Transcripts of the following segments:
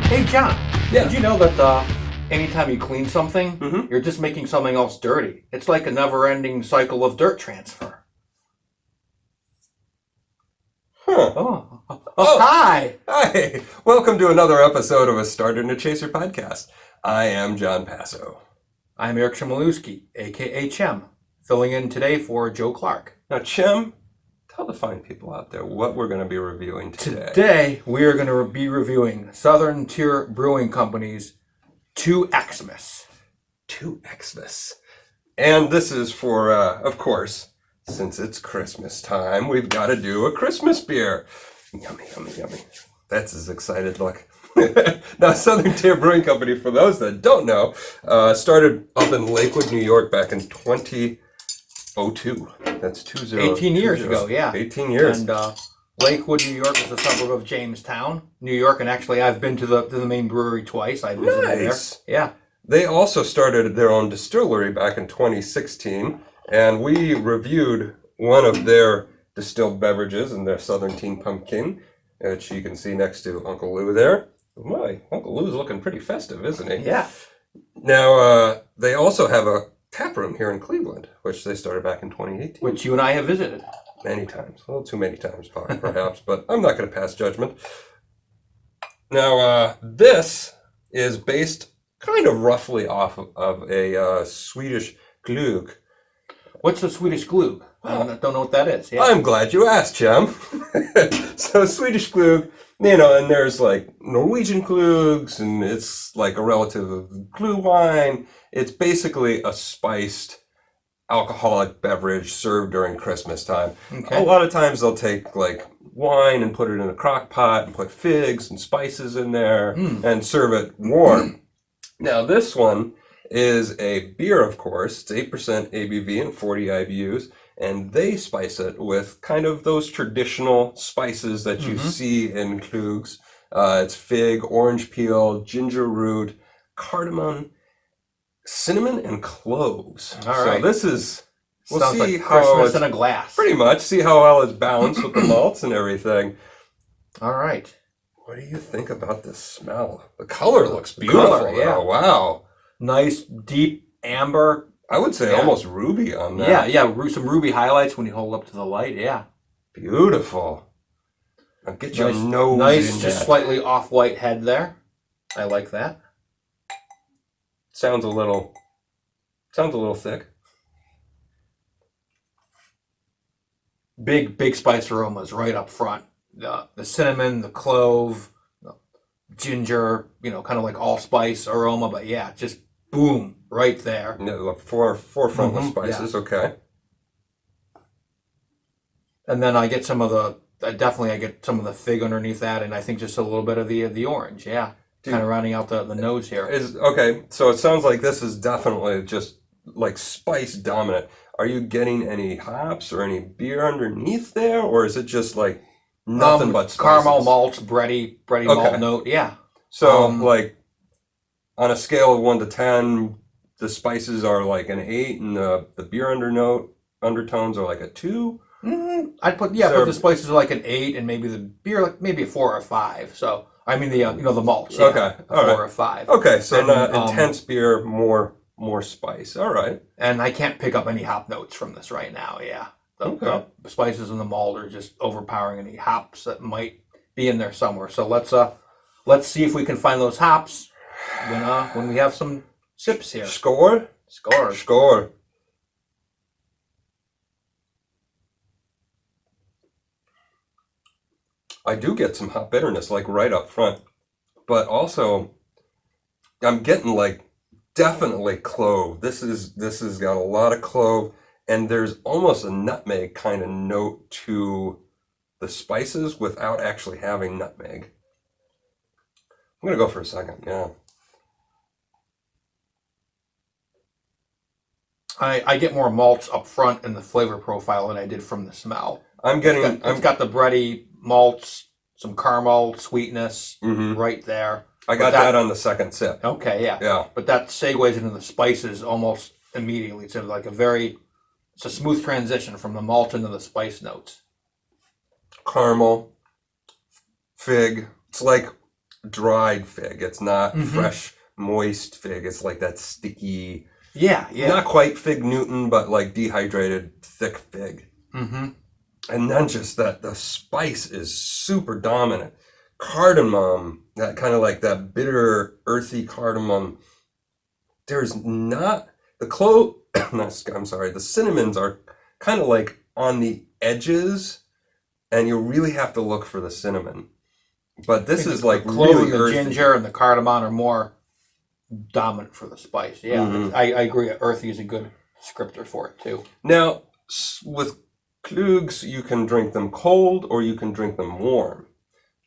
Hey, John. Yeah. Did you know that anytime you clean something, you're just making something else dirty? It's like a never-ending cycle of dirt transfer. Huh. Oh, Oh. hi. Hi. Welcome to another episode of a Starter and a Chaser podcast. I am Jon Passow. I'm Eric Chmielewski, a.k.a. Chem, filling in today for Joe Clarke. Now, Chem, tell the fine people out there what we're going to be reviewing today. Today, we are going to be reviewing Southern Tier Brewing Company's Two Xmas. Two Xmas. And this is for, of course, since it's Christmas time, we've got to do a Christmas beer. Yummy, yummy, yummy. That's his excited look. Now, Southern Tier Brewing Company, for those that don't know, started up in Lakewood, New York back in 2002. That's 18 years ago, yeah. 18 years. And Lakewood, New York is a suburb of Jamestown, New York. And actually, I've been to the main brewery twice. I visited Nice. there. Yeah. They also started their own distillery back in 2016, and we reviewed one of their distilled beverages in their Southern Teen Pumpkin, which you can see next to Uncle Lou there. My, Uncle Lou's looking pretty festive, isn't he? Yeah. Now, they also have a tap room here in Cleveland, which they started back in 2018. Which you and I have visited. Many times. A little too many times, perhaps, but I'm not going to pass judgment. Now, this is based kind of roughly off of a Swedish glögg. What's the Swedish glögg? I don't know what that is. Yeah. I'm glad you asked, Chem. So Swedish glögg, and there's like Norwegian glöggs, and it's like a relative of glühwein. It's basically a spiced alcoholic beverage served during Christmas time. Okay. A lot of times they'll take like wine and put it in a crock pot and put figs and spices in there and serve it warm. Now this one is a beer, of course. It's 8% ABV and 40 IBUs, and they spice it with kind of those traditional spices that you see in glöggs. It's fig, orange peel, ginger root, cardamom, cinnamon, and cloves. All right. So this is, we'll Sounds see like how Christmas it's, in a glass. pretty much, see how well it's balanced with the malts and everything. All right. What do you think about the smell? The color looks beautiful, color, yeah. though. Wow. Nice, deep amber. I would say Yeah. almost ruby on that. Yeah. Some ruby highlights when you hold up to the light. Yeah. Beautiful. Now get your nose nice, in just that. slightly off-white head there. I like that. Sounds a little thick. Big spice aromas right up front. The cinnamon, the clove, the ginger, kind of like allspice aroma, but yeah, just boom, right there. Yeah, the forefront with spices, okay. And then I get some of the fig underneath that, and I think just a little bit of the orange, yeah. Kind of rounding out the nose here. Okay, so it sounds like this is definitely just like spice dominant. Are you getting any hops or any beer underneath there, or is it just like nothing but spices? Caramel malts, bready malt note, yeah. So like on a scale of 1 to 10, the spices are like an 8, and the beer undertones are like a 2. I'd put the spices are like an 8, and maybe the beer like maybe a 4 or 5. So I mean the malts, yeah, Okay, a all 4 right. or 5. Okay, so And, not intense beer, more spice. All right. And I can't pick up any hop notes from this right now. Yeah, the spices and the malt are just overpowering any hops that might be in there somewhere. So let's see if we can find those hops when we have some sips here. Score. I do get some hop bitterness, like right up front, but also I'm getting like definitely clove. This has got a lot of clove, and there's almost a nutmeg kind of note to the spices without actually having nutmeg. I'm gonna go for a second. Yeah. I get more malts up front in the flavor profile than I did from the smell. It's got the bready malts, some caramel sweetness right there. I got that on the second sip. Okay, yeah. Yeah. But that segues into the spices almost immediately. It's like it's a smooth transition from the malt into the spice notes. Caramel, fig. It's like dried fig. It's not fresh, moist fig. It's like that sticky, not quite fig Newton, but like dehydrated, thick fig. Mm-hmm. And then just that the spice is super dominant. Cardamom, that kind of like that bitter, earthy cardamom. There's not the the cinnamons are kind of like on the edges, and you really have to look for the cinnamon. But this is like the clove really and the earthy. ginger and the cardamom are more dominant for the spice. Yeah, I agree. Earthy is a good descriptor for it too. Now, with Klugs, you can drink them cold or you can drink them warm.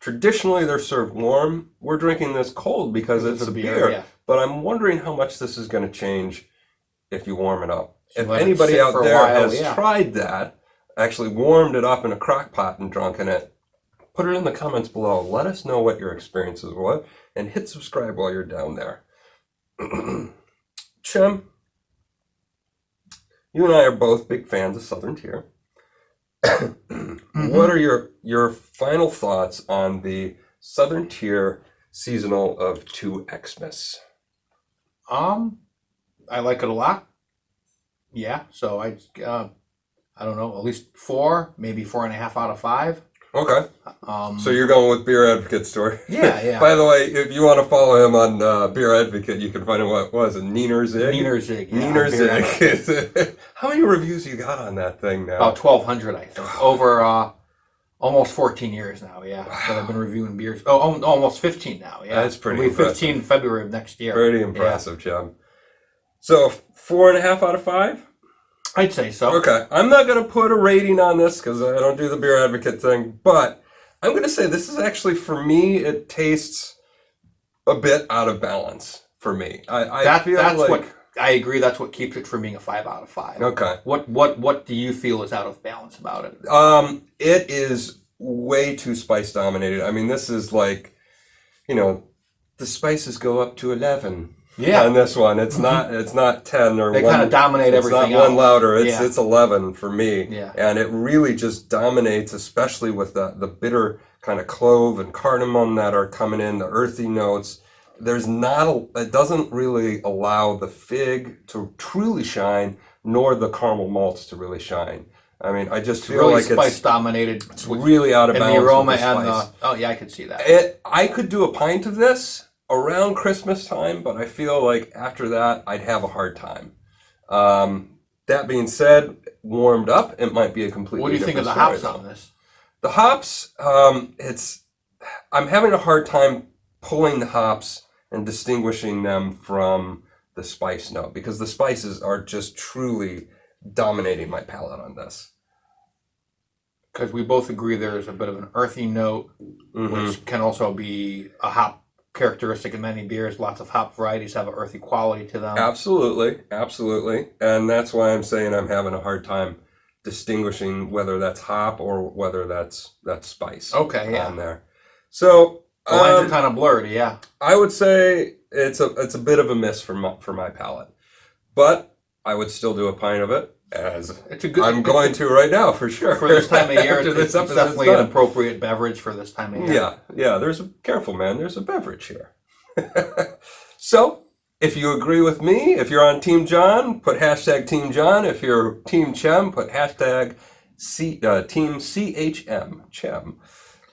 Traditionally, they're served warm. We're drinking this cold because it's a beer. Yeah. But I'm wondering how much this is going to change if you warm it up. So if let it anybody sit out for a there while, has tried that, actually warmed it up in a crock pot and drunken it, put it in the comments below. Let us know what your experiences were, and hit subscribe while you're down there. Chem, you and I are both big fans of Southern Tier. What are your final thoughts on the Southern Tier seasonal of 2 Xmas? I like it a lot. Yeah, so I don't know, at least 4, maybe 4.5 out of 5. Okay. So you're going with Beer Advocate story. Yeah. By the way, if you want to follow him on Beer Advocate, you can find him. What was it? Neener Zig. Neener Zig. How many reviews you got on that thing now? About 1,200, I think. Over almost 14 years now. Yeah, that I've been reviewing beers. Oh, almost 15 now. Yeah, That's pretty It'll be impressive. 15 February of next year. Pretty impressive, Jim. So 4.5 out of 5. I'd say so. Okay, I'm not going to put a rating on this because I don't do the Beer Advocate thing, but I'm going to say this is actually, for me, it tastes a bit out of balance for me. I feel that's like... what I agree. That's what keeps it from being a 5 out of 5. Okay. What do you feel is out of balance about it? It is way too spice dominated. I mean, this is like, the spices go up to 11. Yeah. On this one, it's not 10 or they 1. kind of dominate everything. It's not else. 1 louder. It's 11 for me. Yeah. And it really just dominates, especially with the bitter kind of clove and cardamom that are coming in, the earthy notes. It doesn't really allow the fig to truly shine, nor the caramel malts to really shine. I mean, I just feel really like spice dominated. It's really out of balance. And the aroma with the and spice. I could see that. I could do a pint of this around Christmas time, but I feel like after that, I'd have a hard time. That being said, warmed up, it might be a completely What do you think of the different hops story, on this? The hops, I'm having a hard time pulling the hops and distinguishing them from the spice note, because the spices are just truly dominating my palate on this. Because we both agree there's a bit of an earthy note, which can also be a hop characteristic in many beers. Lots of hop varieties have an earthy quality to them. Absolutely. And that's why I'm saying I'm having a hard time distinguishing whether that's hop or whether that's spice. Okay, yeah. On there. So the lines are kind of blurred, yeah. I would say it's a bit of a miss for my palate, but I would still do a pint of it. I'm going to right now for sure. For this time of year, it's definitely an appropriate beverage for this time of year. Yeah. Careful, man. There's a beverage here. So, if you agree with me, if you're on Team Jon, put hashtag Team Jon. If you're Team Chem, put hashtag Team CHM. Chem.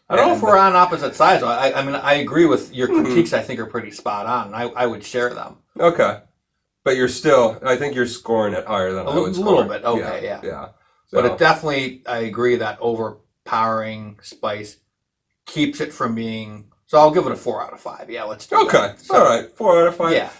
I don't know if we're on opposite sides. I mean, I agree with your critiques. I think are pretty spot on. I would share them. Okay. But I think you're scoring it higher than I would score. A little bit, okay, yeah. So. But it definitely, I agree that overpowering spice keeps it from being, so I'll give it a 4 out of 5. Yeah, let's do that. Okay, all right, 4 out of 5. Yeah.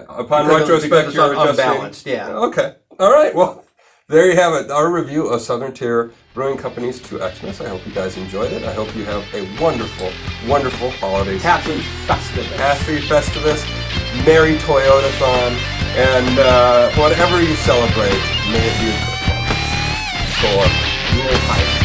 Upon retrospect, you're adjusting. Unbalanced, yeah. Okay, all right, well, there you have it, our review of Southern Tier Brewing Company's 2 Xmas. I hope you guys enjoyed it. I hope you have a wonderful, wonderful holiday season. Happy Festivus. Happy Festivus. Merry Toyotathon. And whatever you celebrate, may it be a good one. Score.